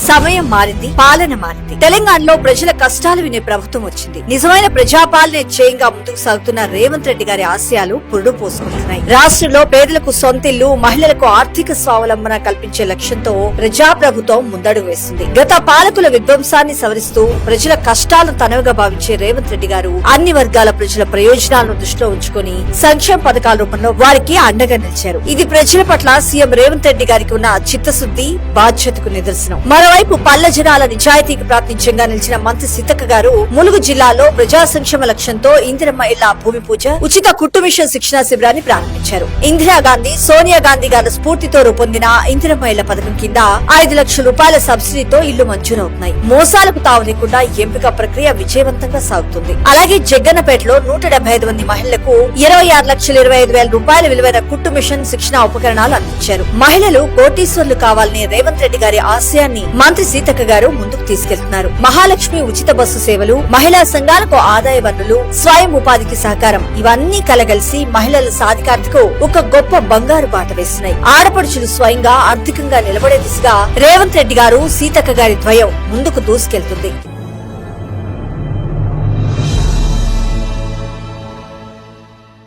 సమయం మారింది, పాలన మారింది. తెలంగాణలో ప్రజల కష్టాలు వినే ప్రభుత్వం వచ్చింది. నిజమైన ప్రజాపాలనే చేయంగా ముందుకు సాగుతున్న రేవంత్ రెడ్డి గారి ఆశయాలు పురుడు పోసుకుంటున్నాయి. రాష్ట్రంలో పేదలకు సొంతిల్లు, మహిళలకు ఆర్థిక స్వావలంబన కల్పించే లక్ష్యంతో ప్రజాప్రభుత్వం ముందడుగు వేస్తుంది. గత పాలకుల విధ్వంసాన్ని సవరిస్తూ ప్రజల కష్టాలను తనవుగా భావించే రేవంత్ రెడ్డి గారు అన్ని వర్గాల ప్రజల ప్రయోజనాలను దృష్టిలో ఉంచుకొని సంక్షేమ పథకాల రూపంలో వారికి అండగా నిలిచారు. ఇది ప్రజల పట్ల సీఎం రేవంత్ రెడ్డి గారికి ఉన్న చిత్తశుద్ధి, బాధ్యతకు నిదర్శనం. మరోవైపు పల్లె జనాల నిజాయితీకి ప్రాతినిధ్యంగా నిలిచిన మంత్రి సీతక్క గారు ములుగు జిల్లాలో ప్రజా సంక్షేమ లక్ష్యంతో ఇందిరమ్మ ఇళ్ల భూమి పూజ, ఉచిత కుట్టు మిషన్ శిక్షణా శిబిరాన్ని ప్రారంభించారు. ఇందిరాగాంధీ, సోనియా గాంధీ గారి స్ఫూర్తితో రూపొందిన ఇందిరమ్మ ఇళ్ల పథకం కింద 5 లక్షల రూపాయల సబ్సిడీతో ఇళ్లు మంజూరవుతున్నాయి. మోసాలకు తావు లేకుండా ఎంపిక ప్రక్రియ విజయవంతంగా సాగుతుంది. అలాగే జగ్గన్నపేటలో 175 మంది మహిళలకు 26,25,000 రూపాయల విలువైన కుట్టు మిషన్ శిక్షణా ఉపకరణాలు అందించారు. మహిళలు కోటీశ్వర్లు కావాలనే రేవంత్ రెడ్డి గారి ఆశయాన్ని మంత్రి సీతక్క గారు ముందుకు తీసుకెళ్తున్నారు. మహాలక్ష్మి ఉచిత బస్సు సేవలు, మహిళా సంఘాలకు ఆదాయ వనరులు, స్వయం ఉపాధికి సహకారం ఇవన్నీ కలగలిసి మహిళల సాధికారతకు ఒక గొప్ప బంగారు బాట వేస్తున్నాయి. ఆడపడుచులు స్వయంగా ఆర్థికంగా నిలబడే దిశగా రేవంత్ రెడ్డి గారు, సీతక్క గారి ద్వయం ముందుకు దూసుకెళ్తుంది.